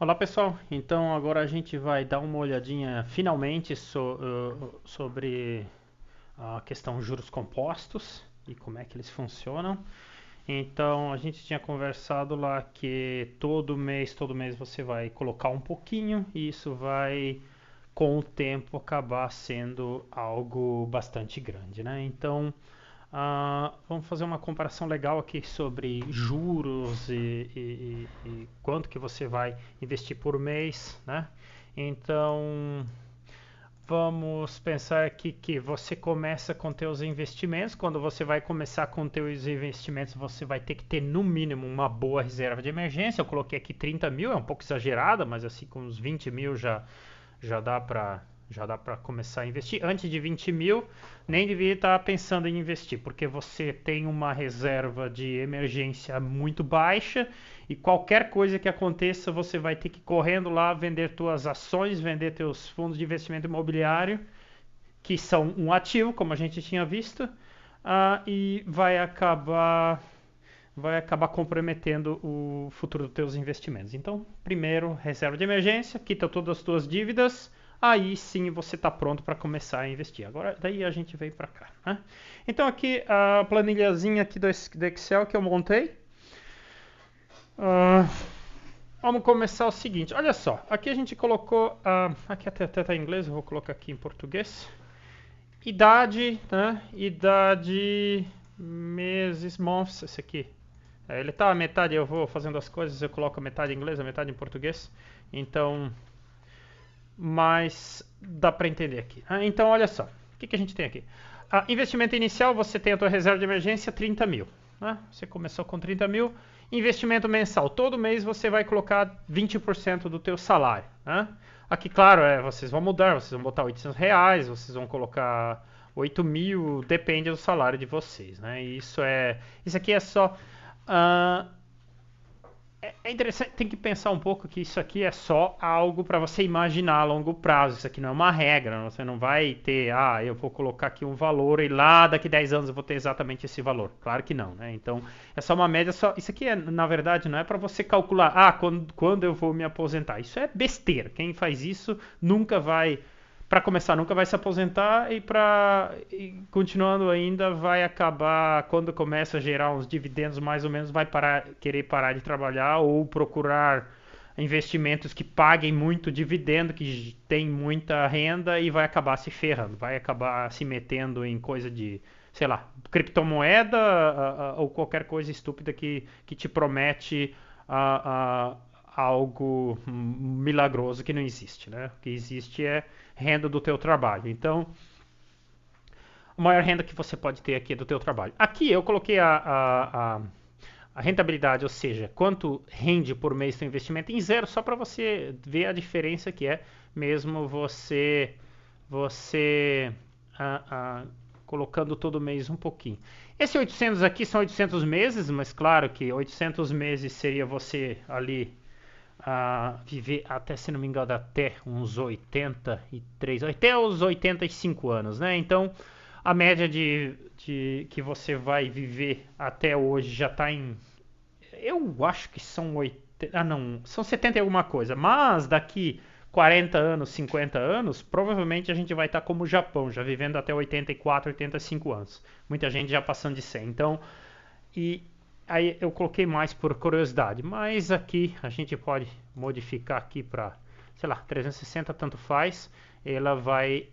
Olá pessoal, então agora a gente vai dar uma olhadinha finalmente sobre a questão juros compostos e como é que eles funcionam. Então a gente tinha conversado lá que todo mês você vai colocar um pouquinho e isso vai com o tempo acabar sendo algo bastante grande, né? Então vamos fazer uma comparação legal aqui sobre juros e quanto que você vai investir por mês, né? Então, vamos pensar aqui que você começa com teus investimentos. Quando você vai começar com teus investimentos, você vai ter que ter no mínimo uma boa reserva de emergência. Eu coloquei aqui 30 mil, é um pouco exagerada, mas assim com uns 20 mil já dá para já dá para começar a investir. Antes de 20 mil, nem devia estar pensando em investir, porque você tem uma reserva de emergência muito baixa e qualquer coisa que aconteça, você vai ter que ir correndo lá vender suas ações, vender teus fundos de investimento imobiliário, que são um ativo, como a gente tinha visto, e vai acabar comprometendo o futuro dos teus investimentos. Então, primeiro, reserva de emergência, quita todas as tuas dívidas, aí sim você está pronto para começar a investir. Agora, daí a gente vem para cá. Né? Então, aqui a planilhazinha aqui do Excel que eu montei. Uh, Vamos começar o seguinte, olha só, aqui a gente colocou, aqui até está em inglês, eu vou colocar aqui em português. Idade, né? Idade, meses, months, esse aqui. Ele tá a metade, eu vou fazendo as coisas, eu coloco a metade em inglês, a metade em português. Então, mas dá para entender aqui. Então, olha só, o que a gente tem aqui? Investimento inicial, você tem a tua reserva de emergência, 30 mil. Né? Você começou com 30 mil. Investimento mensal, todo mês você vai colocar 20% do teu salário. Né? Aqui, claro, vocês vão mudar, vocês vão botar R$ 800, vocês vão colocar 8 mil, depende do salário de vocês. Né? Isso aqui é só... é interessante, tem que pensar um pouco que isso aqui é só algo para você imaginar a longo prazo. Isso aqui não é uma regra. Você não vai ter, eu vou colocar aqui um valor e lá daqui 10 anos eu vou ter exatamente esse valor. Claro que não, né? Então é só uma média. Isso aqui, na verdade, não é para você calcular, quando eu vou me aposentar. Isso é besteira. Quem faz isso nunca vai, para começar, nunca vai se aposentar continuando ainda vai acabar quando começa a gerar uns dividendos mais ou menos vai querer parar de trabalhar ou procurar investimentos que paguem muito dividendo, que tem muita renda e vai acabar se ferrando, vai acabar se metendo em coisa de, sei lá, criptomoeda ou qualquer coisa estúpida que te promete algo milagroso que não existe, né? O que existe é renda do teu trabalho. Então, a maior renda que você pode ter aqui é do teu trabalho. Aqui eu coloquei a rentabilidade, ou seja, quanto rende por mês seu investimento em zero, só para você ver a diferença que é mesmo você colocando todo mês um pouquinho. Esse 800 aqui são 800 meses, mas claro que 800 meses seria você ali viver até, se não me engano, até uns 83, até os 85 anos, né? Então, a média de que você vai viver até hoje já está em, eu acho que são 80, não, são 70 e alguma coisa, mas daqui 40 anos, 50 anos, provavelmente a gente vai estar como o Japão, já vivendo até 84, 85 anos. Muita gente já passando de 100. Então, e aí eu coloquei mais por curiosidade, mas aqui a gente pode modificar aqui para, sei lá, 360 tanto faz, ela vai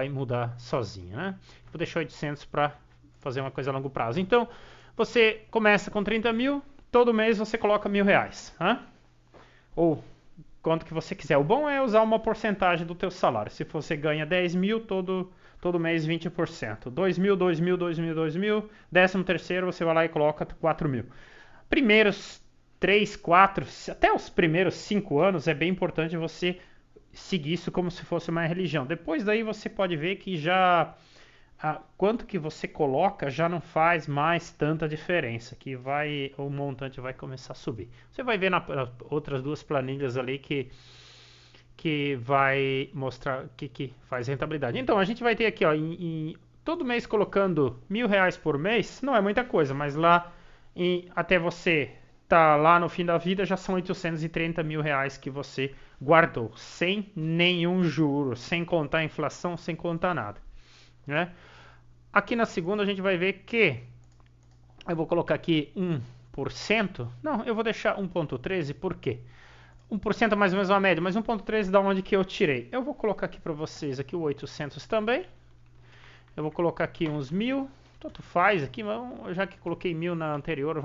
mudar sozinha, né? Vou deixar 800 para fazer uma coisa a longo prazo. Então, você começa com 30 mil, todo mês você coloca R$ 1.000, né? Ou quanto que você quiser. O bom é usar uma porcentagem do teu salário. Se você ganha 10 mil, todo mês 20%. 2 mil, 2 mil, 2 mil, 2 mil. 13º você vai lá e coloca 4 mil. Primeiros 3, 4, até os primeiros 5 anos é bem importante você seguir isso como se fosse uma religião. Depois daí você pode ver que já quanto que você coloca já não faz mais tanta diferença, que o montante vai começar a subir. Você vai ver nas outras duas planilhas ali que vai mostrar que faz rentabilidade. Então a gente vai ter aqui, todo mês colocando R$ 1.000 por mês, não é muita coisa, mas lá até você tá lá no fim da vida, já são 830 mil reais que você guardou, sem nenhum juro, sem contar a inflação, sem contar nada, né? Aqui na segunda a gente vai ver que, eu vou colocar aqui 1%, não, eu vou deixar 1,13, por quê? 1% é mais ou menos uma média, mas 1,13 da onde que eu tirei? Eu vou colocar aqui para vocês aqui o 800 também, eu vou colocar aqui uns 1.000, tanto faz aqui, já que coloquei 1.000 na anterior,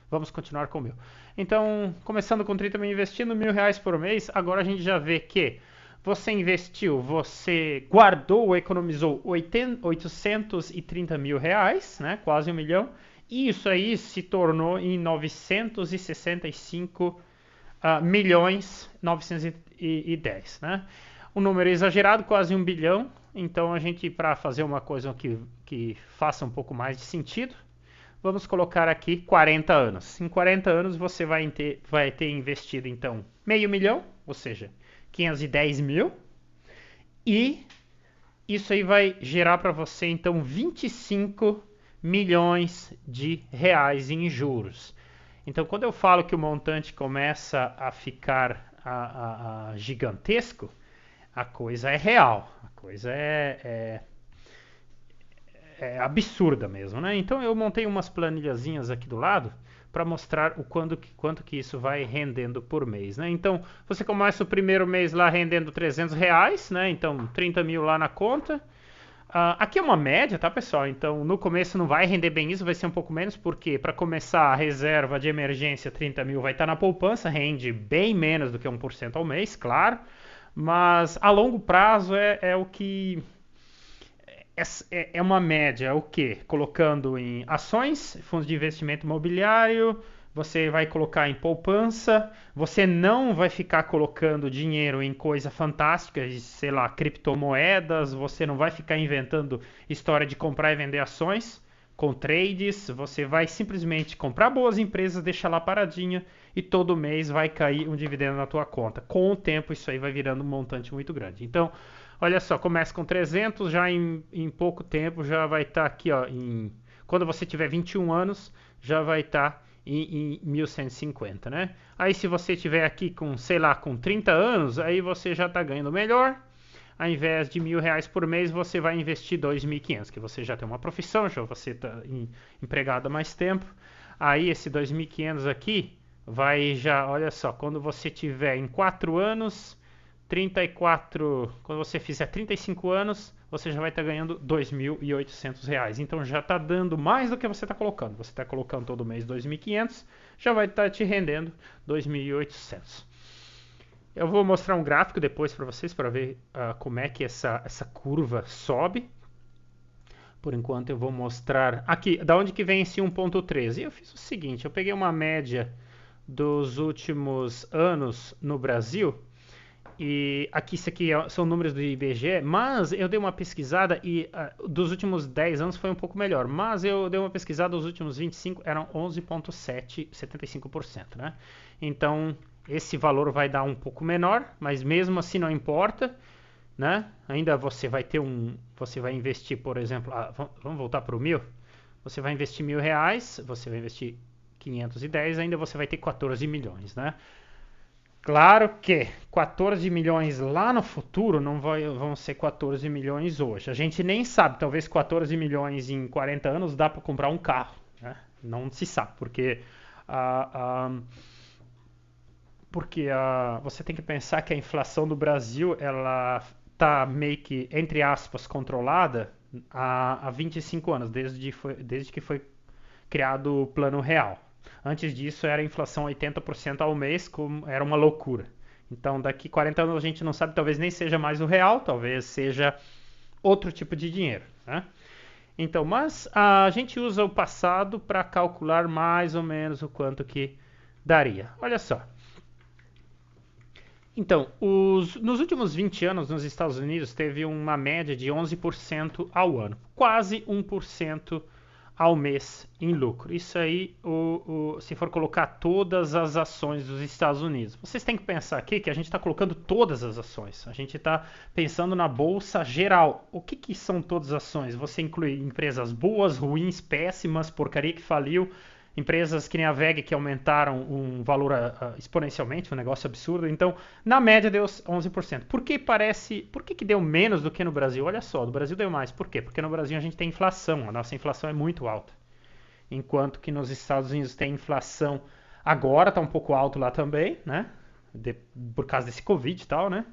vamos continuar com 1.000. Então, começando com 30 mil, investindo R$ 1.000 por mês, agora a gente já vê que você investiu, você guardou ou economizou 830 mil reais, né, quase 1 milhão, e isso aí se tornou em 965 milhões 910, né? Um número exagerado, quase 1 bilhão. Então a gente, para fazer uma coisa que faça um pouco mais de sentido, vamos colocar aqui 40 anos. Em 40 anos você vai ter investido então meio milhão, ou seja, 510 mil, e isso aí vai gerar para você então 25 milhões de reais em juros. Então, quando eu falo que o montante começa a ficar gigantesco, a coisa é real, a coisa é absurda mesmo, né? Então, eu montei umas planilhazinhas aqui do lado para mostrar o quanto que isso vai rendendo por mês, né? Então, você começa o primeiro mês lá rendendo R$ 300, né? Então, 30 mil lá na conta. Aqui é uma média, tá, pessoal? Então, no começo não vai render bem isso, vai ser um pouco menos, porque para começar a reserva de emergência, 30 mil vai estar na poupança, rende bem menos do que 1% ao mês, claro, mas a longo prazo é o que... É uma média, o quê? Colocando em ações, fundos de investimento imobiliário, você vai colocar em poupança, você não vai ficar colocando dinheiro em coisa fantástica, sei lá, criptomoedas, você não vai ficar inventando história de comprar e vender ações com trades, você vai simplesmente comprar boas empresas, deixar lá paradinha e todo mês vai cair um dividendo na tua conta. Com o tempo isso aí vai virando um montante muito grande. Então, olha só, começa com 300, já em pouco tempo já vai estar aqui, ó, quando você tiver 21 anos, já vai estar em 1.150, né? Aí se você tiver aqui com, sei lá, com 30 anos, aí você já está ganhando melhor. Ao invés de R$ 1.000 por mês, você vai investir 2.500, que você já tem uma profissão, já você está empregado há mais tempo. Aí esse 2.500 aqui vai já, olha só, quando você tiver em 4 anos, 34, quando você fizer 35 anos, você já vai estar ganhando R$ 2.800. Então já está dando mais do que você está colocando. Você está colocando todo mês 2.500, já vai estar te rendendo 2.800. Eu vou mostrar um gráfico depois para vocês para ver como é que essa curva sobe. Por enquanto eu vou mostrar aqui, da onde que vem esse 1.13. Eu fiz o seguinte, eu peguei uma média dos últimos anos no Brasil. E aqui, isso aqui são números do IBGE, mas eu dei uma pesquisada e dos últimos 10 anos foi um pouco melhor. Mas eu dei uma pesquisada, os últimos 25 eram 11,7%, 75%, né? Então, esse valor vai dar um pouco menor, mas mesmo assim não importa, né? Ainda você vai ter você vai investir, por exemplo, vamos voltar para o 1.000? Você vai investir R$ 1.000, você vai investir 510, ainda você vai ter 14 milhões, né? Claro que 14 milhões lá no futuro não vão ser 14 milhões hoje. A gente nem sabe, talvez 14 milhões em 40 anos dá para comprar um carro, né? Não se sabe, porque você tem que pensar que a inflação do Brasil ela está meio que, entre aspas, controlada há 25 anos, desde que foi criado o Plano Real. Antes disso era inflação 80% ao mês, era uma loucura. Então daqui 40 anos a gente não sabe, talvez nem seja mais o real, talvez seja outro tipo de dinheiro, né? Então, mas a gente usa o passado para calcular mais ou menos o quanto que daria. Olha só. Então, nos últimos 20 anos nos Estados Unidos teve uma média de 11% ao ano, quase 1% ao mês em lucro. Isso aí, se for colocar todas as ações dos Estados Unidos. Vocês têm que pensar aqui que a gente está colocando todas as ações. A gente está pensando na bolsa geral. O que são todas as ações? Você inclui empresas boas, ruins, péssimas, porcaria que faliu, empresas que nem a VEG que aumentaram um valor exponencialmente, um negócio absurdo. Então, na média deu 11%. Por que deu menos do que no Brasil? Olha só, no Brasil deu mais. Por quê? Porque no Brasil a gente tem inflação, a nossa inflação é muito alta. Enquanto que nos Estados Unidos tem inflação, agora está um pouco alto lá também, né? Por causa desse Covid e tal, né?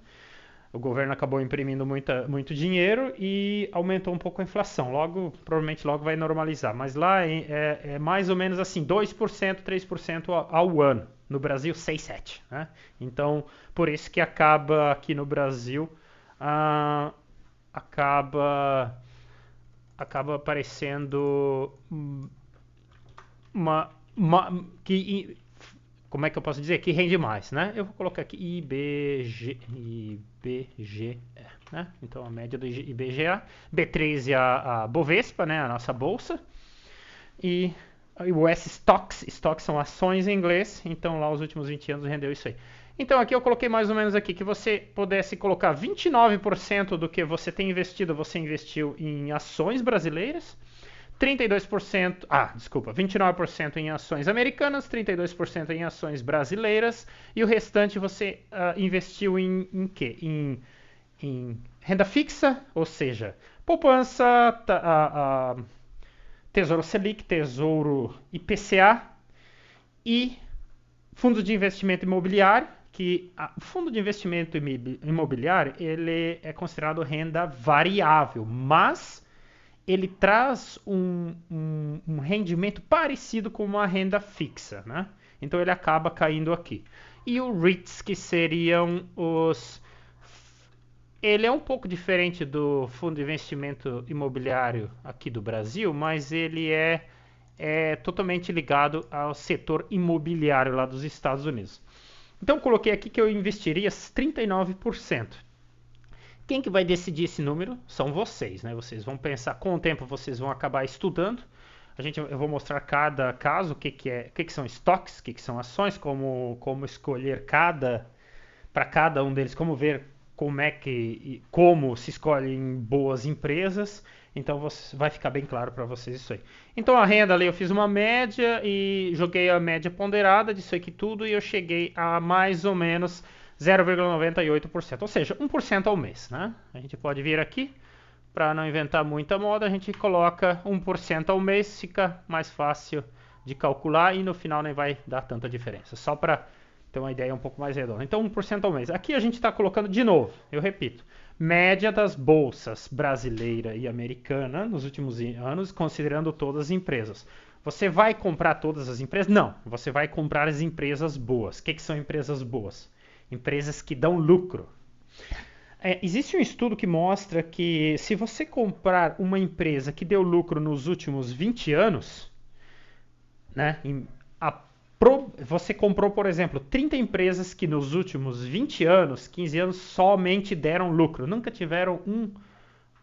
O governo acabou imprimindo muito dinheiro e aumentou um pouco a inflação. Provavelmente logo vai normalizar. Mas lá é mais ou menos assim, 2%, 3% ao ano. No Brasil, 6, 7%. Né? Então, por isso que acaba aqui no Brasil, acaba aparecendo como é que eu posso dizer? Que rende mais, né? Eu vou colocar aqui IBGE, né? Então a média do IBGA, B3 é a Bovespa, né? A nossa bolsa, e o S-Stocks, stocks são ações em inglês, então lá os últimos 20 anos rendeu isso aí. Então aqui eu coloquei mais ou menos aqui que você pudesse colocar 29% do que você tem investido, você investiu em ações brasileiras, 29% em ações americanas, 32% em ações brasileiras e o restante você investiu em quê? Em renda fixa, ou seja, poupança, Tesouro Selic, Tesouro IPCA e fundo de investimento imobiliário, que o fundo de investimento imobiliário ele é considerado renda variável, mas ele traz um rendimento parecido com uma renda fixa, né? Então ele acaba caindo aqui. E o REITs, que seriam ele é um pouco diferente do fundo de investimento imobiliário aqui do Brasil, mas ele é totalmente ligado ao setor imobiliário lá dos Estados Unidos. Então coloquei aqui que eu investiria 39%. Quem que vai decidir esse número? São vocês, né? Vocês vão pensar, com o tempo vocês vão acabar estudando. Eu vou mostrar cada caso, o que são estoques, o que são ações, como escolher para cada um deles, como ver como se escolhem boas empresas. Então vai ficar bem claro para vocês isso aí. Então a renda ali eu fiz uma média e joguei a média ponderada disso aqui tudo e eu cheguei a mais ou menos 0,98%, ou seja, 1% ao mês, né? A gente pode vir aqui, para não inventar muita moda, a gente coloca 1% ao mês, fica mais fácil de calcular e no final nem vai dar tanta diferença, só para ter uma ideia um pouco mais redonda. Então 1% ao mês. Aqui a gente está colocando de novo, eu repito, média das bolsas brasileira e americana nos últimos anos, considerando todas as empresas. Você vai comprar todas as empresas? Não, você vai comprar as empresas boas. O que são empresas boas? Empresas que dão lucro. Existe um estudo que mostra que se você comprar uma empresa que deu lucro nos últimos 20 anos, né, você comprou, por exemplo, 30 empresas que nos últimos 20 anos, 15 anos, somente deram lucro, nunca tiveram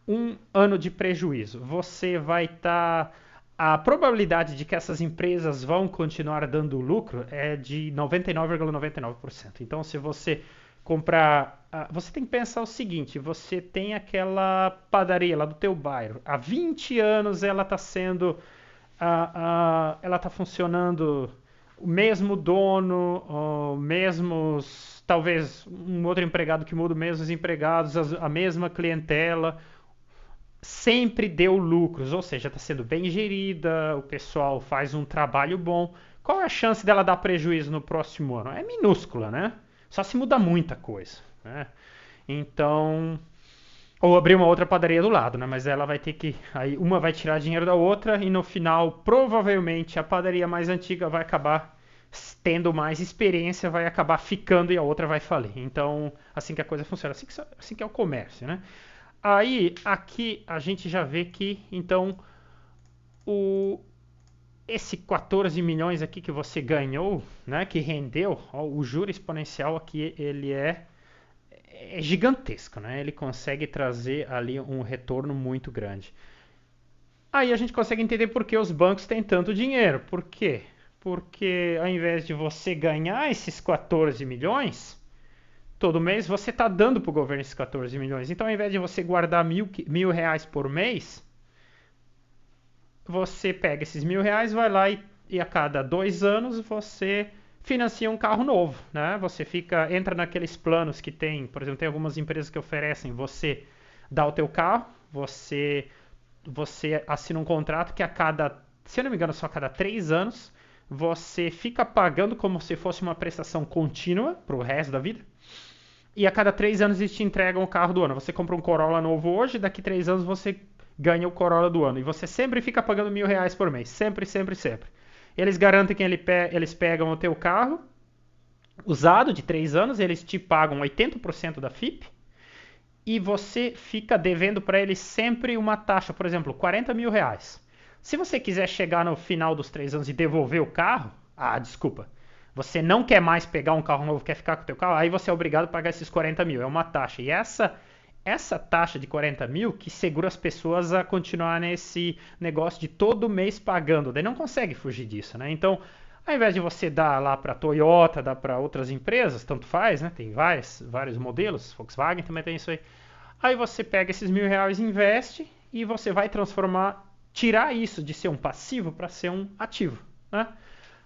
um ano de prejuízo. Você vai estar... A probabilidade de que essas empresas vão continuar dando lucro é de 99,99%. Então, se você comprar... Você tem que pensar o seguinte, você tem aquela padaria lá do teu bairro. Há 20 anos ela está sendo... ela está funcionando, o mesmo dono, mesmos... Talvez um outro empregado que muda, os mesmos empregados, a mesma clientela... sempre deu lucros, ou seja, está sendo bem gerida, o pessoal faz um trabalho bom. Qual é a chance dela dar prejuízo no próximo ano? É minúscula, né? Só se muda muita coisa, né? Então, ou abrir uma outra padaria do lado, né? Mas ela vai ter que, aí uma vai tirar dinheiro da outra e no final, provavelmente, a padaria mais antiga vai acabar tendo mais experiência, vai acabar ficando e a outra vai falir. Então, assim que a coisa funciona, assim que é o comércio, né? Aí, aqui a gente já vê que, então, esse 14 milhões aqui que você ganhou, né, que rendeu, ó, o juro exponencial aqui, ele é gigantesco, né? Ele consegue trazer ali um retorno muito grande. Aí a gente consegue entender por que os bancos têm tanto dinheiro. Por quê? Porque ao invés de você ganhar esses 14 milhões... todo mês, você está dando para o governo esses 14 milhões. Então, ao invés de você guardar R$1.000 por mês, você pega esses R$1.000, vai lá e a cada 2 anos você financia um carro novo, né? Você entra naqueles planos que tem, por exemplo, tem algumas empresas que oferecem, você dá o teu carro, você assina um contrato que se eu não me engano, só a cada 3 anos, você fica pagando como se fosse uma prestação contínua para o resto da vida. E a cada 3 anos eles te entregam o carro do ano. Você compra um Corolla novo hoje, daqui 3 anos você ganha o Corolla do ano. E você sempre fica pagando R$ 1.000 por mês. Sempre, sempre, sempre. Eles garantem que eles pegam o teu carro usado de 3 anos, eles te pagam 80% da FIP e você fica devendo para eles sempre uma taxa, por exemplo, R$ 40.000. Se você quiser chegar no final dos 3 anos e devolver o carro, desculpa, você não quer mais pegar um carro novo, quer ficar com o teu carro, aí você é obrigado a pagar esses 40 mil, é uma taxa. E essa taxa de 40 mil que segura as pessoas a continuar nesse negócio de todo mês pagando, daí não consegue fugir disso, né? Então, ao invés de você dar lá para a Toyota, dar para outras empresas, tanto faz, né? Tem vários modelos, Volkswagen também tem isso aí. Aí você pega esses R$ 1.000, investe e você vai tirar isso de ser um passivo para ser um ativo, né?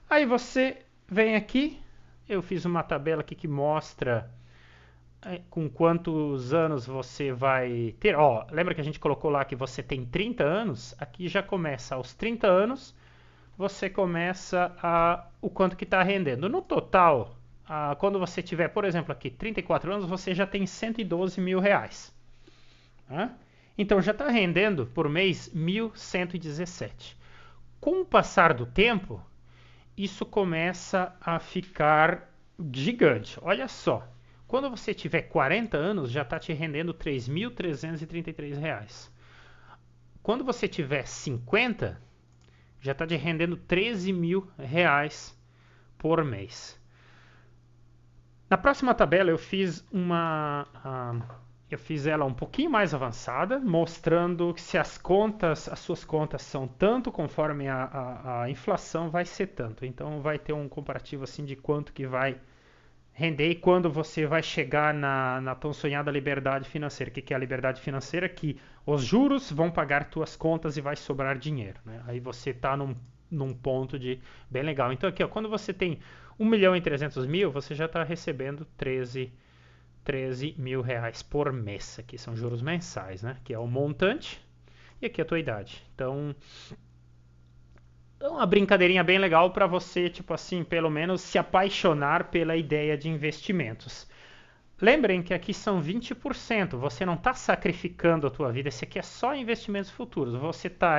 Aí você vem aqui, eu fiz uma tabela aqui que mostra com quantos anos você vai ter. Lembra que a gente colocou lá que você tem 30 anos? Aqui já começa aos 30 anos, você começa o quanto que está rendendo. No total, quando você tiver, por exemplo, aqui 34 anos, você já tem R$ 112 mil. Né? Então já está rendendo por mês 1.117. Com o passar do tempo, isso começa a ficar gigante. Olha só, quando você tiver 40 anos, já está te rendendo R$ 3.333. Quando você tiver 50, já está te rendendo R$ 13 mil por mês. Na próxima tabela eu fiz ela um pouquinho mais avançada, mostrando que se as suas contas são tanto conforme a inflação, vai ser tanto. Então vai ter um comparativo assim de quanto que vai render e quando você vai chegar na tão sonhada liberdade financeira. O que é a liberdade financeira? Que os juros vão pagar tuas contas e vai sobrar dinheiro, né? Aí você está num ponto de bem legal. Então aqui, quando você tem 1.300.000, você já está recebendo 13 mil reais por mês. Aqui são juros mensais, né? Que é o montante e aqui a tua idade. Então, uma brincadeirinha bem legal para você, tipo assim, pelo menos se apaixonar pela ideia de investimentos. Lembrem que aqui são 20%. Você não está sacrificando a tua vida. Esse aqui é só investimentos futuros. Você está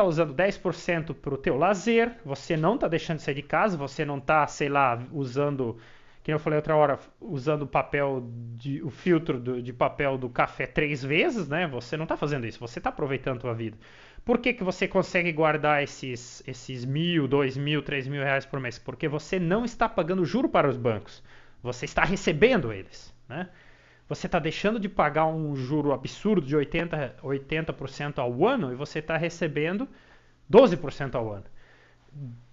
usando 10% para o teu lazer. Você não está deixando de sair de casa. Você não está, sei lá, usando, que eu falei outra hora, usando o filtro de papel do café 3 vezes, né? Você não está fazendo isso. Você está aproveitando a tua vida. Por que você consegue guardar esses 1.000, 2.000, 3.000 reais por mês? Porque você não está pagando juro para os bancos. Você está recebendo eles, né? Você está deixando de pagar um juro absurdo de 80% ao ano e você está recebendo 12% ao ano.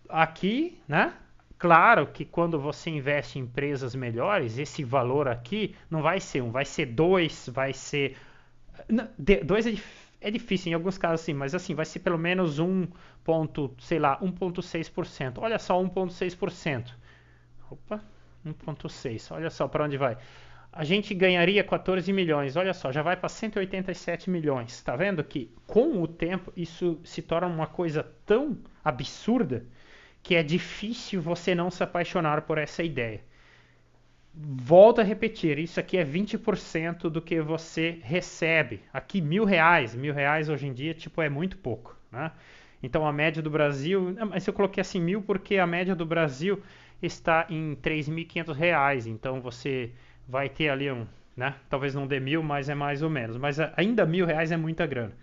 Aqui, né? Claro que quando você investe em empresas melhores, esse valor aqui não vai ser 1, vai ser 2, vai ser... 2 é difícil em alguns casos sim, mas assim, vai ser pelo menos 1,6%. Olha só, 1,6%. Opa, 1,6%. Olha só para onde vai. A gente ganharia 14 milhões. Olha só, já vai para 187 milhões. Está vendo que com o tempo isso se torna uma coisa tão absurda que é difícil você não se apaixonar por essa ideia. Volto a repetir, isso aqui é 20% do que você recebe. Aqui R$ 1.000, R$ 1.000 hoje em dia é muito pouco, né? Então a média do Brasil, mas eu coloquei assim 1.000 porque a média do Brasil está em R$ 3.500, então você vai ter ali né? Talvez não dê 1.000, mas é mais ou menos. Mas ainda R$ 1.000 é muita grana.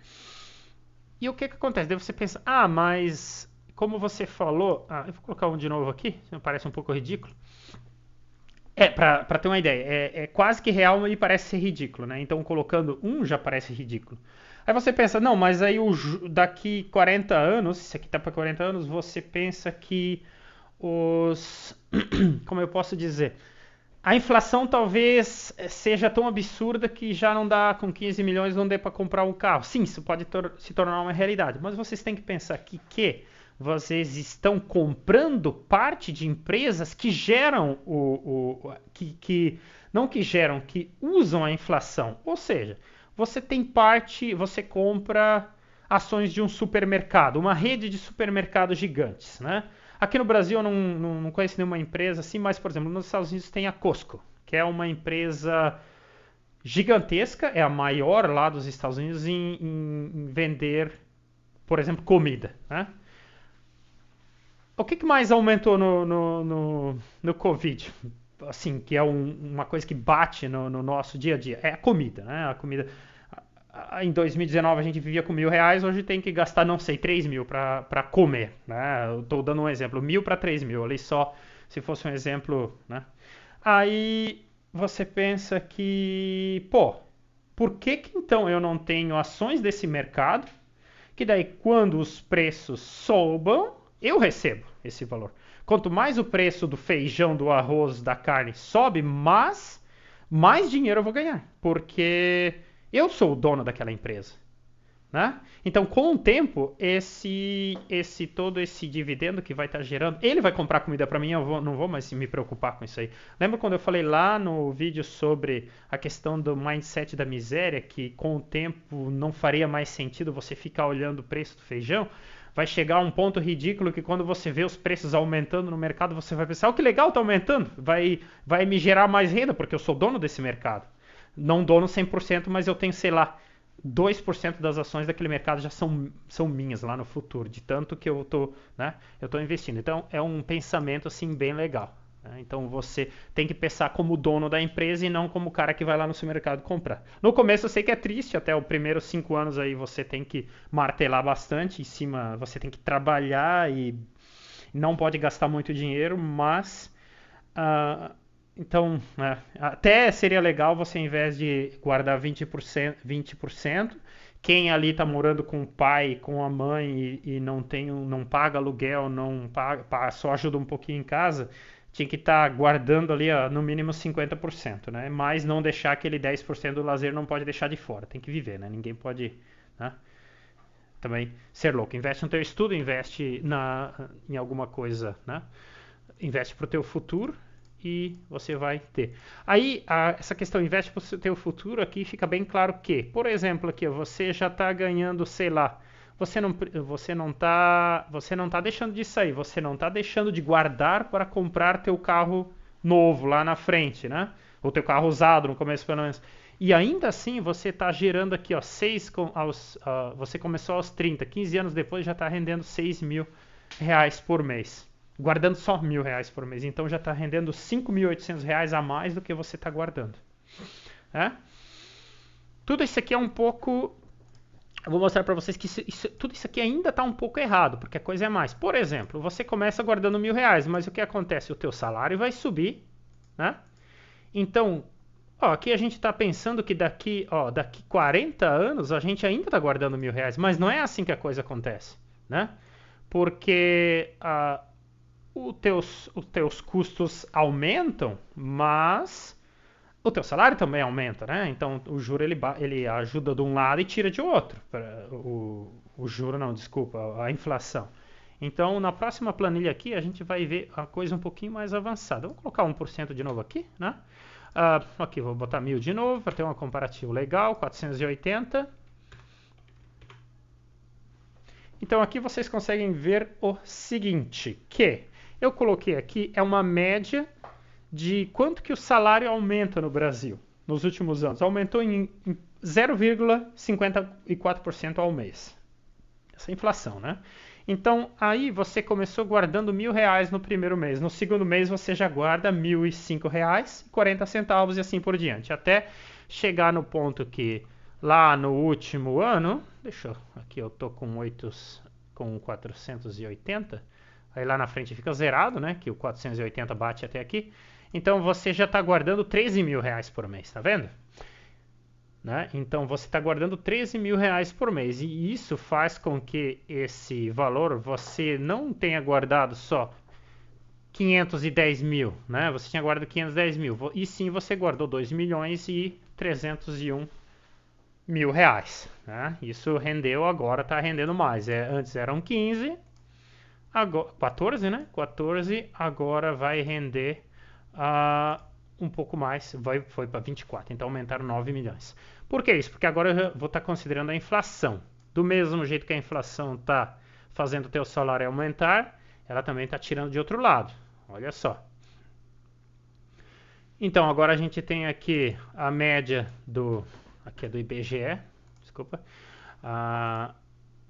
E o que acontece? Daí você pensa, mas como você falou, eu vou colocar um de novo aqui, parece um pouco ridículo. Para ter uma ideia, é quase que real e parece ser ridículo, né? Então colocando 1 já parece ridículo. Aí você pensa, não, mas aí daqui 40 anos, se aqui tá para 40 anos, você pensa que como eu posso dizer, a inflação talvez seja tão absurda que já não dá, com 15 milhões não dê para comprar um carro. Sim, isso pode se tornar uma realidade, mas vocês têm que pensar que vocês estão comprando parte de empresas que geram não que geram, que usam a inflação. Ou seja, você tem parte, você compra ações de um supermercado, uma rede de supermercados gigantes, né? Aqui no Brasil eu não conheço nenhuma empresa assim, mas, por exemplo, nos Estados Unidos tem a Costco, que é uma empresa gigantesca, é a maior lá dos Estados Unidos em vender, por exemplo, comida, né? O que mais aumentou no Covid? Assim, que é uma coisa que bate no nosso dia a dia. É a comida, né? A comida. Em 2019 a gente vivia com R$ 1.000, hoje tem que gastar, não sei, 3 mil para comer, né? Eu tô dando um exemplo, 1.000 para 3 mil, ali só se fosse um exemplo, né? Aí você pensa que, pô, por que então eu não tenho ações desse mercado? Que daí quando os preços sobam, eu recebo esse valor. Quanto mais o preço do feijão, do arroz, da carne sobe, mais dinheiro eu vou ganhar, porque eu sou o dono daquela empresa, né? Então, com o tempo, todo esse dividendo que vai estar gerando, ele vai comprar comida para mim, não vou mais me preocupar com isso aí. Lembra quando eu falei lá no vídeo sobre a questão do mindset da miséria, que com o tempo não faria mais sentido você ficar olhando o preço do feijão? Vai chegar a um ponto ridículo que quando você vê os preços aumentando no mercado, você vai pensar, oh, que legal, tá aumentando, vai me gerar mais renda, porque eu sou dono desse mercado. Não dono 100%, mas eu tenho, sei lá, 2% das ações daquele mercado já são minhas lá no futuro, de tanto que eu tô, né, eu tô investindo. Então é um pensamento assim bem legal, né? Então você tem que pensar como dono da empresa e não como o cara que vai lá no supermercado comprar. No começo eu sei que é triste, até os primeiros 5 anos aí você tem que martelar bastante em cima, você tem que trabalhar e não pode gastar muito dinheiro, mas então, até seria legal você, ao invés de guardar 20%, quem ali está morando com o pai, com a mãe e não paga aluguel, não paga, só ajuda um pouquinho em casa, tinha que estar guardando ali no mínimo 50%, né? Mas não deixar aquele 10% do lazer, não pode deixar de fora, tem que viver, né? Ninguém pode, né, também ser louco. Investe no teu estudo, investe em alguma coisa, né? Investe para o teu futuro e você vai ter. Aí, essa questão investe para o teu futuro aqui fica bem claro que, por exemplo, aqui você já está ganhando, sei lá, você não tá deixando de sair, você não está deixando de guardar para comprar teu carro novo lá na frente, né? Ou teu carro usado no começo pelo menos. E ainda assim você está gerando aqui, ó, você começou aos 30, 15 anos depois já está rendendo R$ 6.000 por mês, guardando só R$ 1.000 por mês. Então já está rendendo R$ 5.800 a mais do que você está guardando. Tudo isso aqui é um pouco... Eu vou mostrar para vocês que tudo isso aqui ainda está um pouco errado, porque a coisa é mais. Por exemplo, você começa guardando R$ 1.000, mas o que acontece? O teu salário vai subir, né? Então, aqui a gente está pensando que daqui 40 anos a gente ainda está guardando R$ 1.000, mas não é assim que a coisa acontece, né? Porque os teus custos aumentam, mas o teu salário também aumenta, né? Então o juro ele ajuda de um lado e tira de outro. O juro não, desculpa, a inflação. Então na próxima planilha aqui a gente vai ver a coisa um pouquinho mais avançada. Vou colocar 1% de novo aqui, né? Aqui vou botar 1.000 de novo para ter um comparativo legal, 480. Então aqui vocês conseguem ver o seguinte, que eu coloquei aqui é uma média de quanto que o salário aumenta no Brasil nos últimos anos. Aumentou em 0,54% ao mês. Essa é a inflação, né? Então, aí você começou guardando R$ 1.000 no primeiro mês. No segundo mês você já guarda R$ 1.005,40 e assim por diante. Até chegar no ponto que lá no último ano, aqui eu tô com 480, aí lá na frente fica zerado, né? Que o 480 bate até aqui. Então você já está guardando R$ 13.000 por mês, tá vendo? Né? Então você está guardando R$ 13.000 por mês e isso faz com que esse valor você não tenha guardado só 510 mil, né? Você tinha guardado 510 mil e sim você guardou R$ 2.301.000, né? Isso rendeu, agora está rendendo mais. Antes eram 15, agora, 14, né? 14 agora vai render um pouco mais, foi para 24, então aumentaram 9 milhões. Por que isso? Porque agora eu vou estar considerando a inflação. Do mesmo jeito que a inflação está fazendo o teu salário aumentar, ela também está tirando de outro lado. Olha só. Então agora a gente tem aqui a média aqui é do IBGE, desculpa,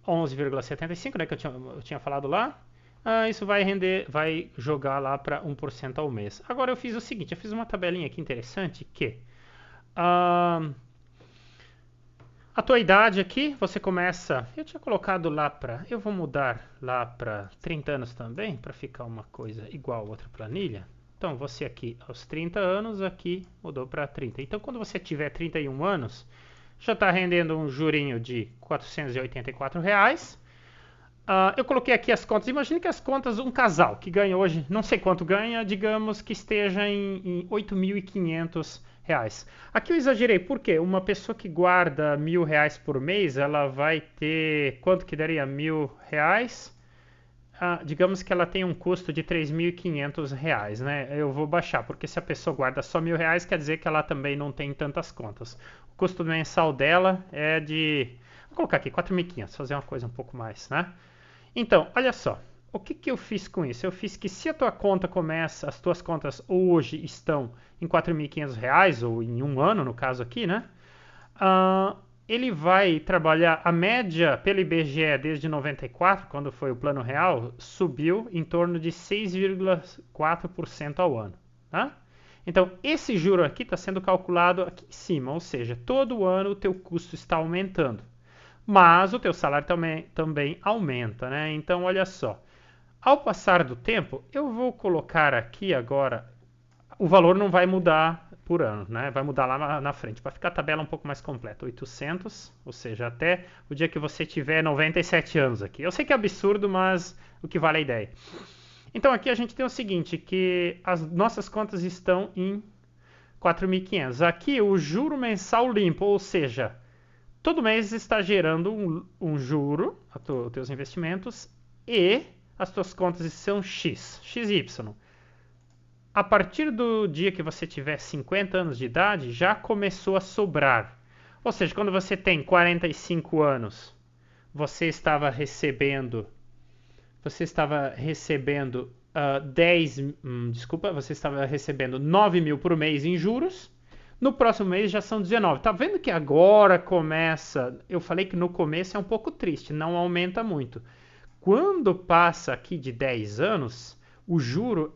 11,75, né, que eu tinha falado lá. Isso vai jogar lá para 1% ao mês. Agora eu fiz o seguinte, eu fiz uma tabelinha aqui interessante que a tua idade aqui, você começa, eu tinha colocado lá eu vou mudar lá para 30 anos também, para ficar uma coisa igual a outra planilha. Então você aqui aos 30 anos, aqui mudou para 30. Então quando você tiver 31 anos, já está rendendo um jurinho de R$ 484. Eu coloquei aqui as contas. Imagine que as contas, um casal que ganha hoje, não sei quanto ganha, digamos que esteja em R$ 8.500. Aqui eu exagerei, por quê? Uma pessoa que guarda R$ 1.000 por mês, ela vai ter, quanto que daria R$ 1.000? Digamos que ela tem um custo de R$ 3.500, né? Eu vou baixar, porque se a pessoa guarda só R$ 1.000, quer dizer que ela também não tem tantas contas. O custo mensal dela é vou colocar aqui, 4.500, fazer uma coisa um pouco mais, né? Então, olha só, o que eu fiz com isso? Eu fiz que se a tua conta começa, as tuas contas hoje estão em R$ 4.500, ou em um ano, no caso aqui, né? Ele vai trabalhar a média pelo IBGE desde 94, quando foi o plano real, subiu em torno de 6,4% ao ano. Tá? Então, esse juro aqui está sendo calculado aqui em cima, ou seja, todo ano o teu custo está aumentando. Mas o teu salário também aumenta, né? Então, olha só. Ao passar do tempo, eu vou colocar aqui agora, o valor não vai mudar por ano, né? Vai mudar lá na frente, para ficar a tabela um pouco mais completa. 800, ou seja, até o dia que você tiver 97 anos aqui. Eu sei que é absurdo, mas o que vale é a ideia. Então aqui a gente tem o seguinte, que as nossas contas estão em 4.500. Aqui o juro mensal limpo, ou seja, todo mês está gerando um juro, os teus investimentos, e as tuas contas são XY. A partir do dia que você tiver 50 anos de idade, já começou a sobrar. Ou seja, quando você tem 45 anos, você estava recebendo 9 mil por mês em juros. No próximo mês já são 19. Tá vendo que agora começa? Eu falei que no começo é um pouco triste, não aumenta muito. Quando passa aqui de 10 anos, o juro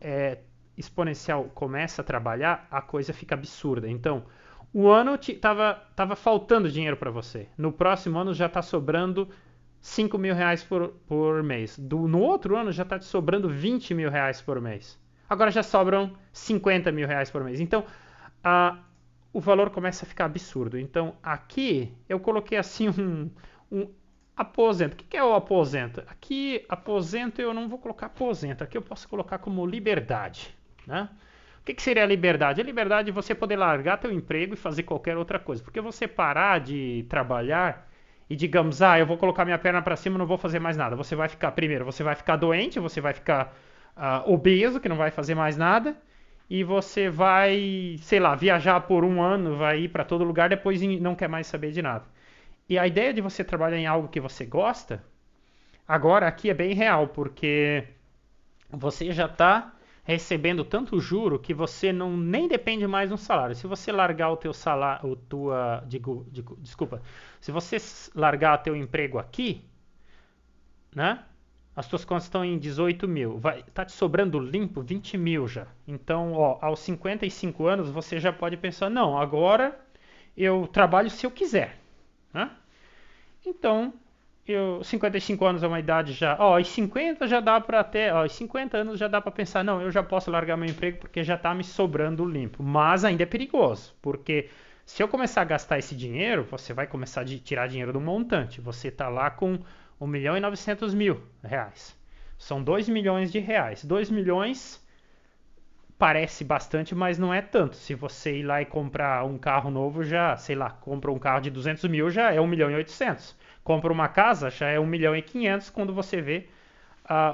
exponencial começa a trabalhar, a coisa fica absurda. Então, o ano tava faltando dinheiro para você. No próximo ano já está sobrando R$ 5.000 por mês. No outro ano já está te sobrando R$ 20.000 por mês. Agora já sobram R$ 50.000 por mês. Então, o valor começa a ficar absurdo. Então, aqui eu coloquei assim um aposento. O que é o aposento? Aqui, aposento, eu não vou colocar aposento. Aqui eu posso colocar como liberdade. Né? O que seria a liberdade? A liberdade é você poder largar teu emprego e fazer qualquer outra coisa. Porque você parar de trabalhar e digamos, eu vou colocar minha perna para cima e não vou fazer mais nada. Você vai ficar doente, você vai ficar obeso, que não vai fazer mais nada. E você vai, sei lá, viajar por um ano, vai ir para todo lugar, depois não quer mais saber de nada. E a ideia de você trabalhar em algo que você gosta, agora aqui é bem real, porque você já está recebendo tanto juro que você nem depende mais do salário. Se você largar o teu salário, desculpa, se você largar o teu emprego aqui, né? As tuas contas estão em 18 mil, tá te sobrando limpo 20 mil já. Então, aos 55 anos você já pode pensar, não, agora eu trabalho se eu quiser, né? Então, 55 anos é uma idade já, e 50 já dá para até, 50 anos já dá para pensar, não, eu já posso largar meu emprego porque já está me sobrando limpo. Mas ainda é perigoso, porque se eu começar a gastar esse dinheiro, você vai começar a tirar dinheiro do montante. Você está lá com R$ 1.900.000. São 2 milhões de reais. 2 milhões parece bastante, mas não é tanto. Se você ir lá e comprar um carro novo, já, sei lá, compra um carro de 200 mil, já é 1.800.000. Compra uma casa, já é 1.500.000 quando você vê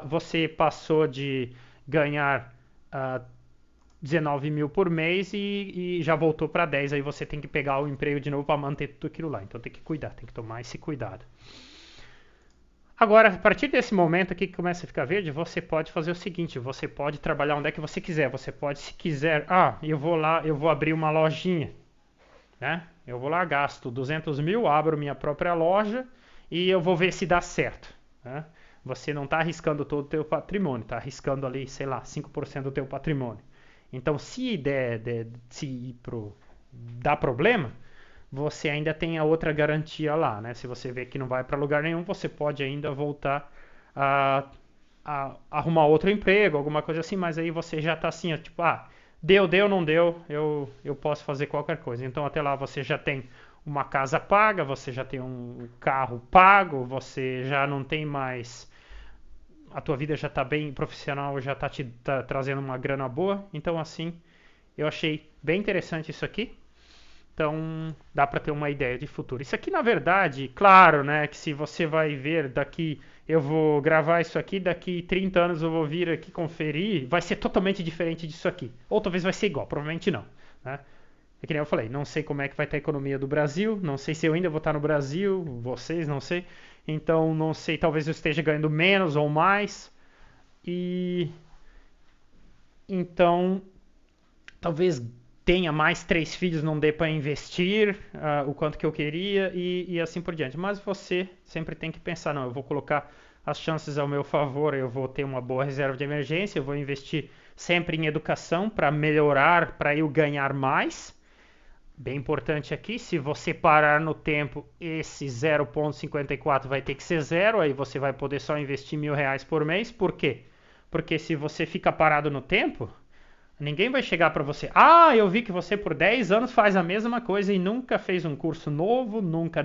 você passou de ganhar 19 mil por mês e já voltou para 10, aí você tem que pegar o emprego de novo para manter tudo aquilo lá. Então tem que cuidar, tem que tomar esse cuidado. Agora, a partir desse momento aqui que começa a ficar verde, você pode fazer o seguinte, você pode trabalhar onde é que você quiser. Você pode, se quiser, eu vou lá, eu vou abrir uma lojinha, né? Eu vou lá, gasto 200 mil, abro minha própria loja e eu vou ver se dá certo, né? Você não está arriscando todo o teu patrimônio, está arriscando ali, sei lá, 5% do teu patrimônio. Então, se dá problema, você ainda tem a outra garantia lá, né? Se você vê que não vai para lugar nenhum, você pode ainda voltar a, a arrumar outro emprego, alguma coisa assim, mas aí você já está assim, tipo, deu, não deu, eu posso fazer qualquer coisa. Então até lá você já tem uma casa paga, você já tem um carro pago, você já não tem mais, a tua vida já está bem profissional, já está te trazendo uma grana boa. Então assim, eu achei bem interessante isso aqui. Então, dá para ter uma ideia de futuro. Isso aqui, na verdade, claro, né, que se você vai ver daqui, eu vou gravar isso aqui, daqui 30 anos eu vou vir aqui conferir, vai ser totalmente diferente disso aqui. Ou talvez vai ser igual, provavelmente não, né? É que nem eu falei, não sei como é que vai estar a economia do Brasil, não sei se eu ainda vou estar no Brasil, vocês, não sei. Então, não sei, talvez eu esteja ganhando menos ou mais. E então, talvez tenha mais 3 filhos, não dê para investir o quanto que eu queria e assim por diante. Mas você sempre tem que pensar, não, eu vou colocar as chances ao meu favor, eu vou ter uma boa reserva de emergência, eu vou investir sempre em educação para melhorar, para eu ganhar mais. Bem importante aqui, se você parar no tempo, esse 0,54 vai ter que ser zero, aí você vai poder só investir R$ 1.000 por mês. Por quê? Porque se você fica parado no tempo, ninguém vai chegar para você, eu vi que você por 10 anos faz a mesma coisa e nunca fez um curso novo, nunca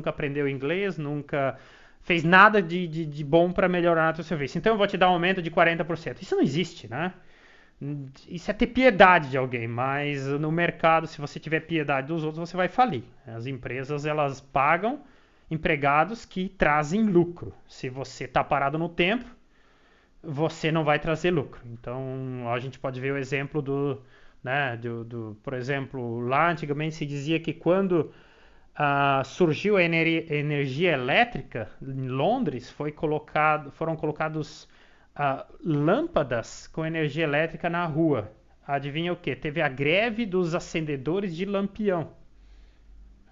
aprendeu inglês, nunca fez nada de bom para melhorar o seu serviço. Então eu vou te dar um aumento de 40%. Isso não existe, né? Isso é ter piedade de alguém, mas no mercado, se você tiver piedade dos outros, você vai falir. As empresas, elas pagam empregados que trazem lucro. Se você está parado no tempo, você não vai trazer lucro. Então, a gente pode ver o exemplo por exemplo, lá antigamente se dizia que quando surgiu a energia elétrica em Londres, foram colocados lâmpadas com energia elétrica na rua. Adivinha o que? Teve a greve dos acendedores de lampião.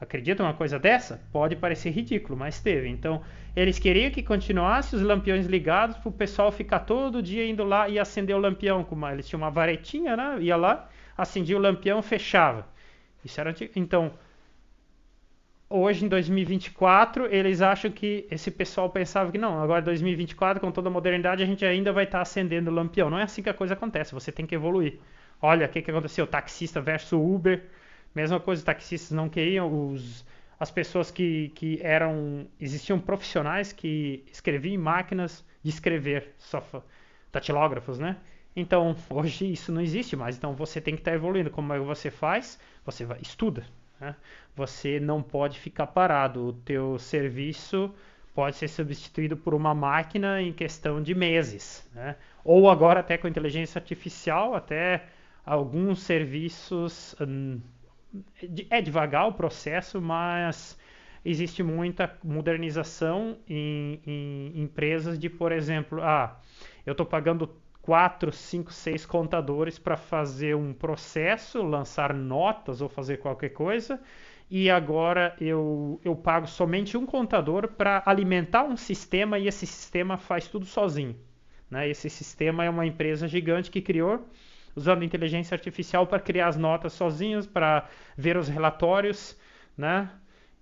Acredita uma coisa dessa? Pode parecer ridículo, mas teve. Então, eles queriam que continuasse os lampiões ligados para o pessoal ficar todo dia indo lá e acender o lampião. Eles tinham uma varetinha, né? Ia lá, acendia o lampião, fechava. Isso era antigo. Então, hoje em 2024, eles acham que esse pessoal pensava que não, agora em 2024, com toda a modernidade, a gente ainda vai estar acendendo o lampião. Não é assim que a coisa acontece, você tem que evoluir. Olha, o que aconteceu? Taxista versus Uber. Mesma coisa, os taxistas não queriam, as pessoas que existiam profissionais que escreviam em máquinas de escrever, datilógrafos, né? Então, hoje isso não existe mais, então você tem que estar evoluindo. Como é que você faz? Você estuda, né? Você não pode ficar parado, o teu serviço pode ser substituído por uma máquina em questão de meses, né? Ou agora até com inteligência artificial, até alguns serviços... É devagar o processo, mas existe muita modernização em empresas de, por exemplo, eu estou pagando 4, 5, 6 contadores para fazer um processo, lançar notas ou fazer qualquer coisa, e agora eu pago somente um contador para alimentar um sistema e esse sistema faz tudo sozinho, né? Esse sistema é uma empresa gigante que criou usando inteligência artificial para criar as notas sozinhos, para ver os relatórios, né?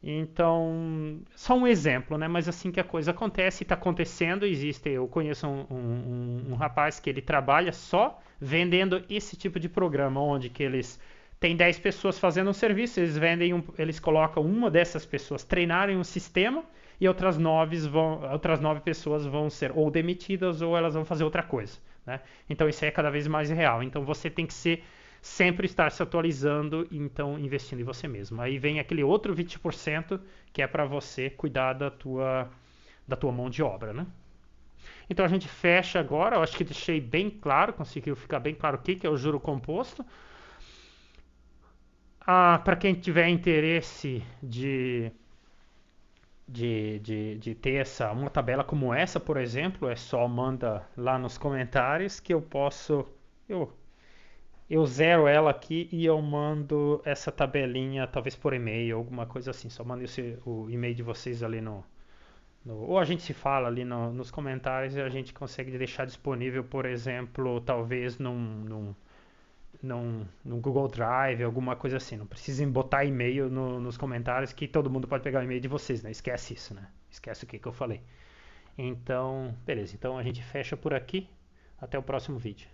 Então, só um exemplo, né? Mas assim que a coisa acontece, está acontecendo, eu conheço um rapaz que ele trabalha só vendendo esse tipo de programa, onde que eles têm 10 pessoas fazendo um serviço, eles colocam uma dessas pessoas treinarem um sistema e outras 9 pessoas vão ser ou demitidas ou elas vão fazer outra coisa, né? Então isso é cada vez mais real. Então você tem que sempre estar se atualizando, então investindo em você mesmo. Aí vem aquele outro 20% que é para você cuidar da tua mão de obra, né? Então a gente fecha agora. Eu acho que deixei bem claro, conseguiu ficar bem claro o que é o juro composto. Para quem tiver interesse de ter uma tabela como essa, por exemplo, é só manda lá nos comentários que eu posso. Eu, eu zero ela aqui e eu mando essa tabelinha, talvez por e-mail, alguma coisa assim. Só manda o e-mail de vocês ali ou a gente se fala ali nos comentários e a gente consegue deixar disponível, por exemplo, talvez num Google Drive, alguma coisa assim. Não precisem botar e-mail nos comentários que todo mundo pode pegar o e-mail de vocês, né? Esquece isso, né? Esquece o que eu falei. Então, beleza. Então a gente fecha por aqui. Até o próximo vídeo.